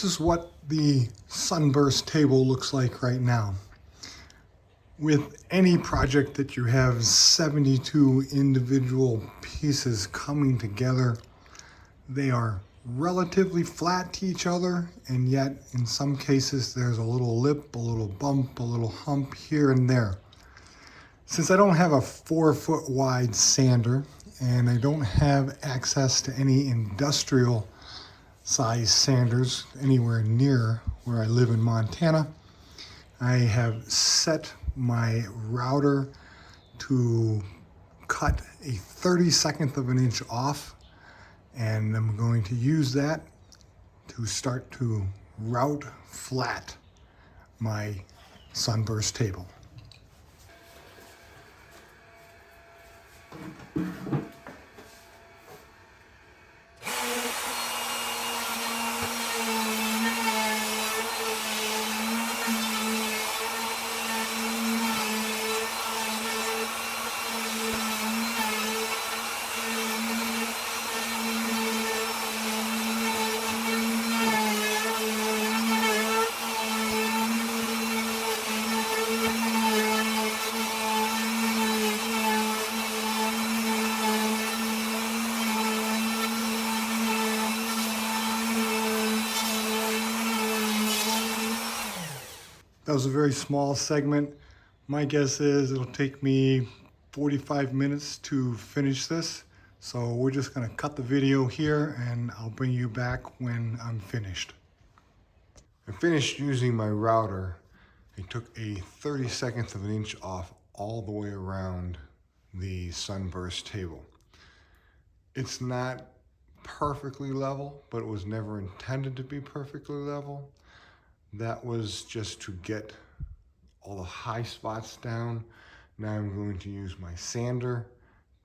This is what the Sunburst table looks like right now. With any project that you have 72 individual pieces coming together, they are relatively flat to each other, and yet in some cases there's a little lip, a little bump, a little hump here and there. Since I don't have a 4-foot wide sander and I don't have access to any industrial size sanders anywhere near where I live in Montana, I have set my router to cut a 32nd of an inch off, and I'm going to use that to start to route flat my Sunburst table. That was a very small segment. My guess is it'll take me 45 minutes to finish this. So we're just gonna cut the video here and I'll bring you back when I'm finished. I finished using my router. I took a 32nd of an inch off all the way around the Sunburst table. It's not perfectly level, but it was never intended to be perfectly level. That was just to get all the high spots down. Now I'm going to use my sander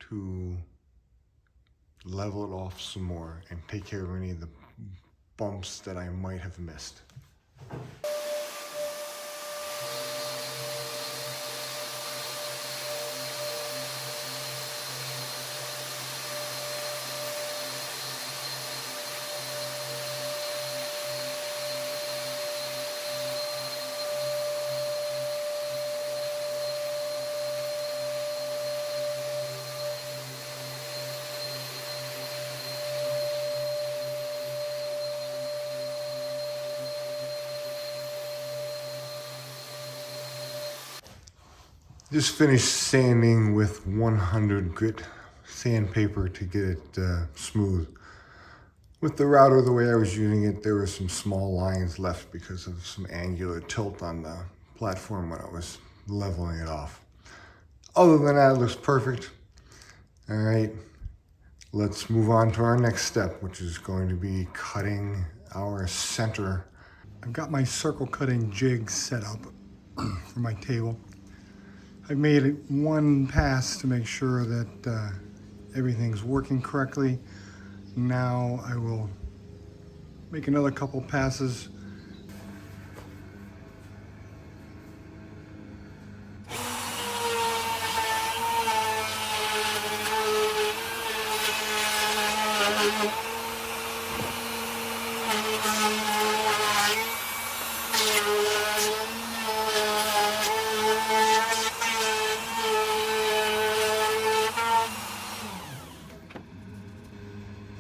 to level it off some more and take care of any of the bumps that I might have missed. Just finished sanding with 100 grit sandpaper to get it smooth. With the router, the way I was using it, there were some small lines left because of some angular tilt on the platform when I was leveling it off. Other than that, it looks perfect. All right, let's move on to our next step, which is going to be cutting our center. I've got my circle cutting jig set up for my table. I've made it one pass to make sure that everything's working correctly. Now I will make another couple passes.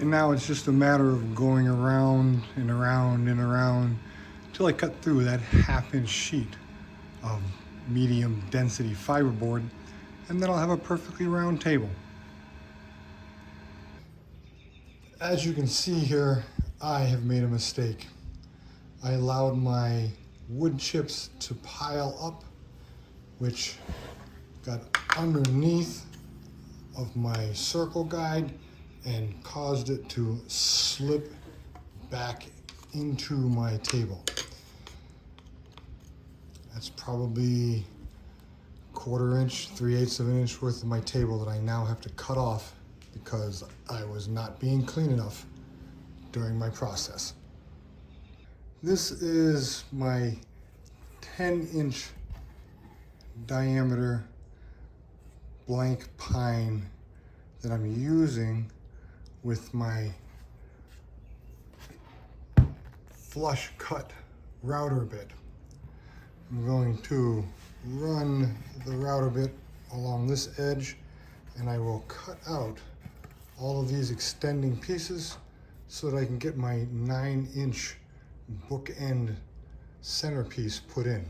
And now it's just a matter of going around and around and around until I cut through that 1/2 inch sheet of medium density fiberboard, and then I'll have a perfectly round table. As you can see here, I have made a mistake. I allowed my wood chips to pile up, which got underneath of my circle guide and caused it to slip back into my table. That's probably 1/4 inch, 3/8 of an inch worth of my table that I now have to cut off because I was not being clean enough during my process. This is my 10-inch diameter blank pine that I'm using with my flush cut router bit. I'm going to run the router bit along this edge, and I will cut out all of these extending pieces so that I can get my 9-inch bookend centerpiece put in.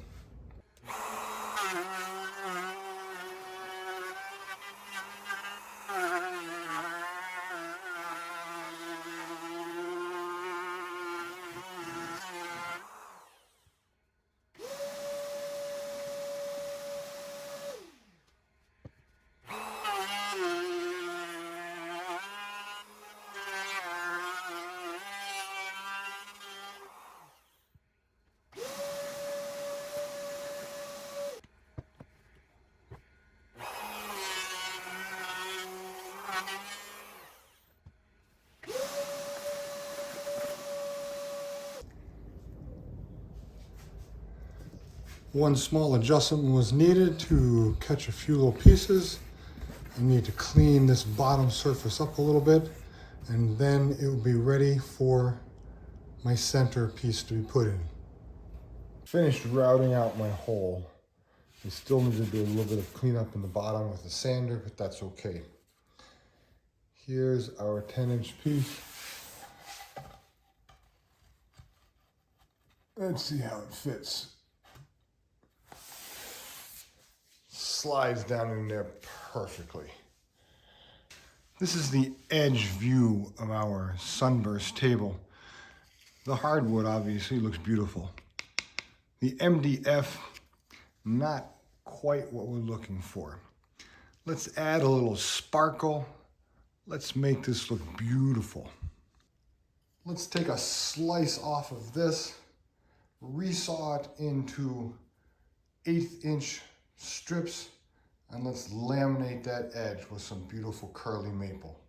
One small adjustment was needed to catch a few little pieces. I need to clean this bottom surface up a little bit, and then it will be ready for my center piece to be put in. Finished routing out my hole. I still need to do a little bit of cleanup in the bottom with the sander, but that's okay. Here's our 10-inch piece. Let's see how it fits. Slides down in there perfectly. This is the edge view of our Sunburst table. The hardwood obviously looks beautiful. The MDF, not quite what we're looking for. Let's add a little sparkle. Let's make this look beautiful. Let's take a slice off of this, resaw it into 1/8-inch strips, and let's laminate that edge with some beautiful curly maple.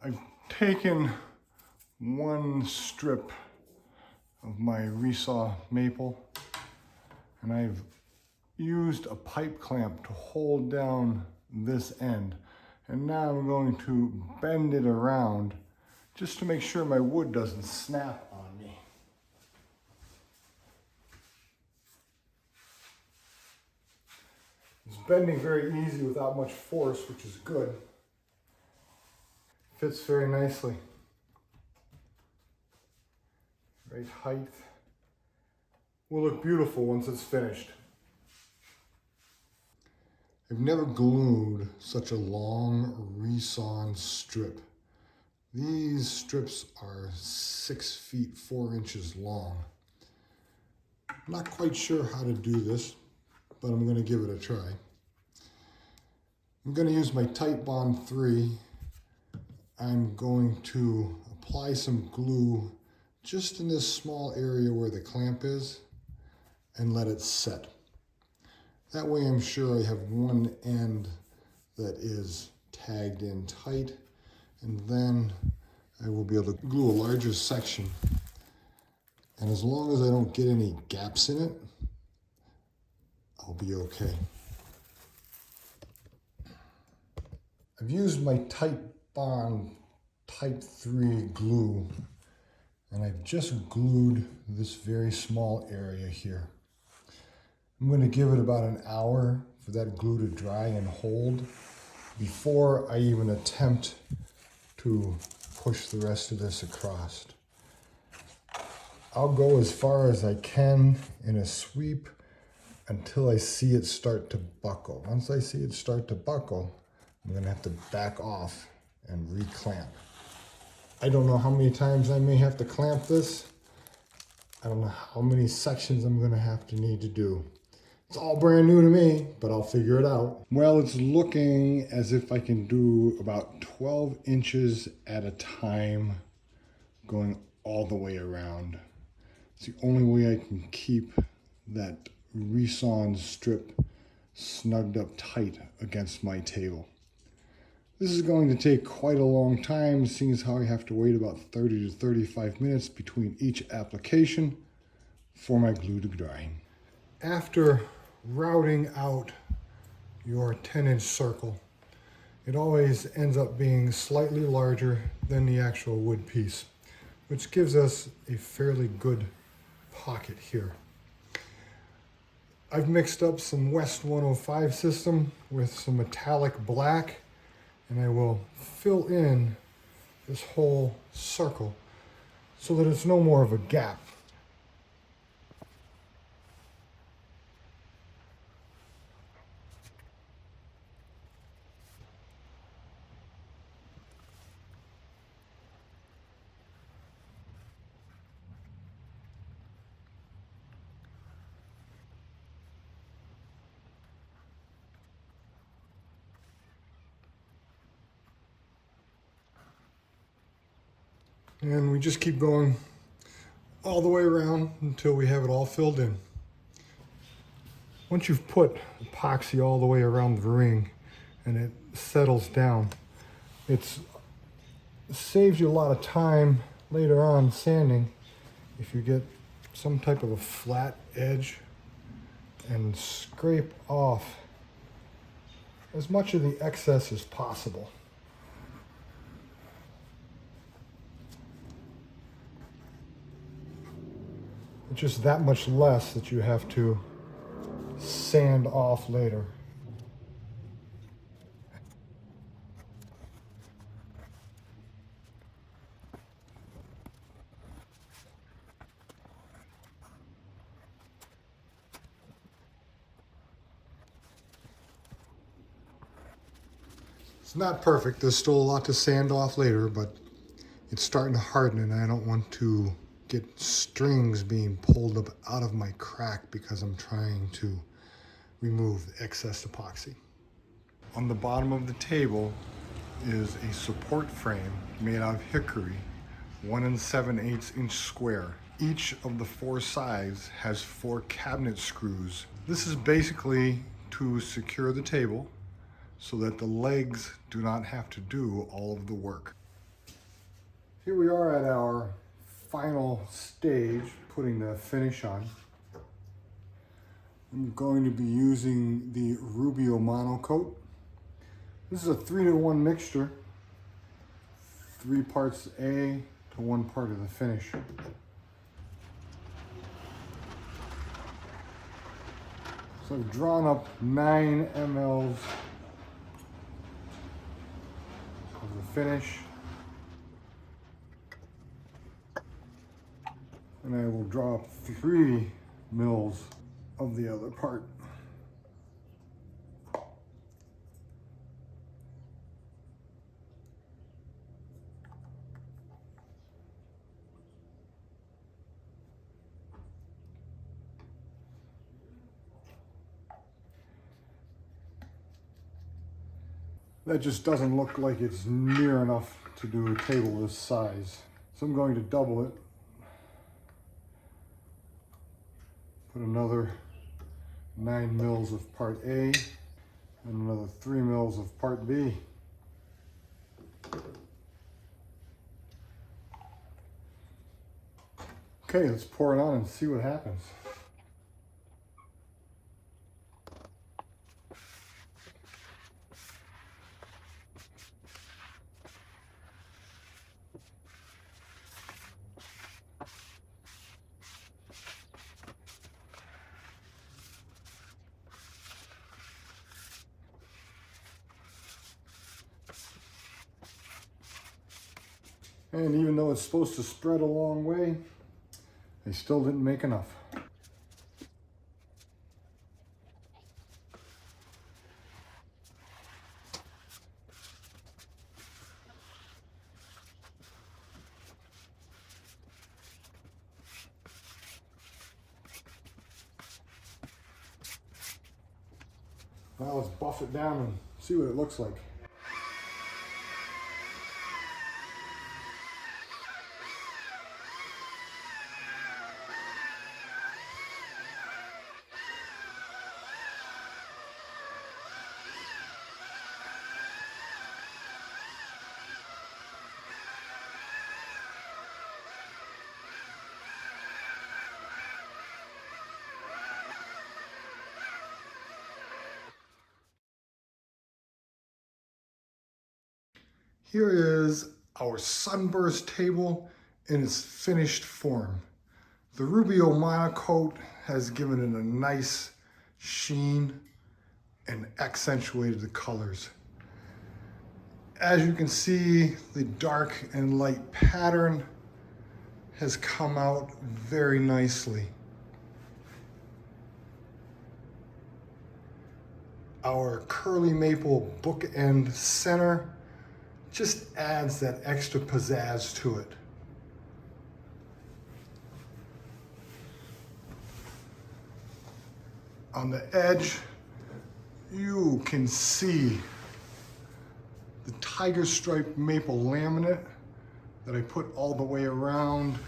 I've taken one strip of my resaw maple, and I've used a pipe clamp to hold down this end. And now I'm going to bend it around just to make sure my wood doesn't snap on me. It's bending very easy without much force, which is good. Fits very nicely. Right height. Will look beautiful once it's finished. I've never glued such a long resawn strip. These strips are 6 feet 4 inches long. I'm not quite sure how to do this, but I'm going to give it a try. I'm going to use my Tight Bond 3. I'm going to apply some glue just in this small area where the clamp is and let it set. That way I'm sure I have one end that is tagged in tight, and then I will be able to glue a larger section. And as long as I don't get any gaps in it, I'll be okay. I've used my Tight Bond Type 3 glue, and I've just glued this very small area here. I'm going to give it about an hour for that glue to dry and hold before I even attempt to push the rest of this across. I'll go as far as I can in a sweep until I see it start to buckle. Once I see it start to buckle, I'm going to have to back off and reclamp. I don't know how many times I may have to clamp this. I don't know how many sections I'm going to need to do. It's all brand new to me, but I'll figure it out. Well, it's looking as if I can do about 12 inches at a time, going all the way around. It's the only way I can keep that resawn strip snugged up tight against my table. This is going to take quite a long time, seeing as how I have to wait about 30 to 35 minutes between each application for my glue to dry. After routing out your 10-inch circle, it always ends up being slightly larger than the actual wood piece, which gives us a fairly good pocket here. I've mixed up some West 105 system with some metallic black, and I will fill in this whole circle so that it's no more of a gap. And we just keep going all the way around until we have it all filled in. Once you've put epoxy all the way around the ring and it settles down, it saves you a lot of time later on sanding if you get some type of a flat edge and scrape off as much of the excess as possible. It's just that much less that you have to sand off later. It's not perfect. There's still a lot to sand off later, but it's starting to harden, and I don't want to get strings being pulled up out of my crack because I'm trying to remove the excess epoxy. On the bottom of the table is a support frame made out of hickory, 1 7/8 inch square. Each of the 4 sides has 4 cabinet screws. This is basically to secure the table so that the legs do not have to do all of the work. Here we are at our final stage, putting the finish on. I'm going to be using the Rubio Monocoat. This is a 3-to-1 mixture, 3 parts A to 1 part of the finish. So I've drawn up 9 mLs of the finish, and I will draw up 3 mils of the other part. That just doesn't look like it's near enough to do a table this size. So I'm going to double it. Put another 9 mils of part A and another 3 mils of part B. Okay, let's pour it on and see what happens. And even though it's supposed to spread a long way, they still didn't make enough. Now let's buff it down and see what it looks like. Here is our Sunburst table in its finished form. The Rubio Monocoat has given it a nice sheen and accentuated the colors. As you can see, the dark and light pattern has come out very nicely. Our curly maple bookend center just adds that extra pizzazz to it. On the edge, you can see the tiger stripe maple laminate that I put all the way around.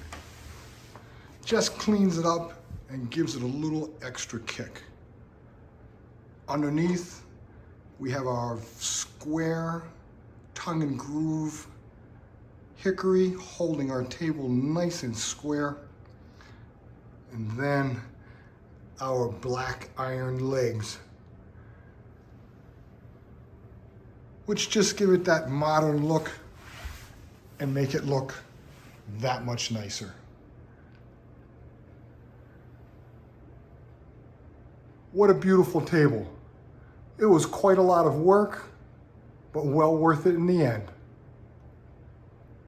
Just cleans it up and gives it a little extra kick. Underneath, we have our square tongue and groove hickory holding our table nice and square. And then our black iron legs, which just give it that modern look and make it look that much nicer. What a beautiful table. It was quite a lot of work, but well worth it in the end.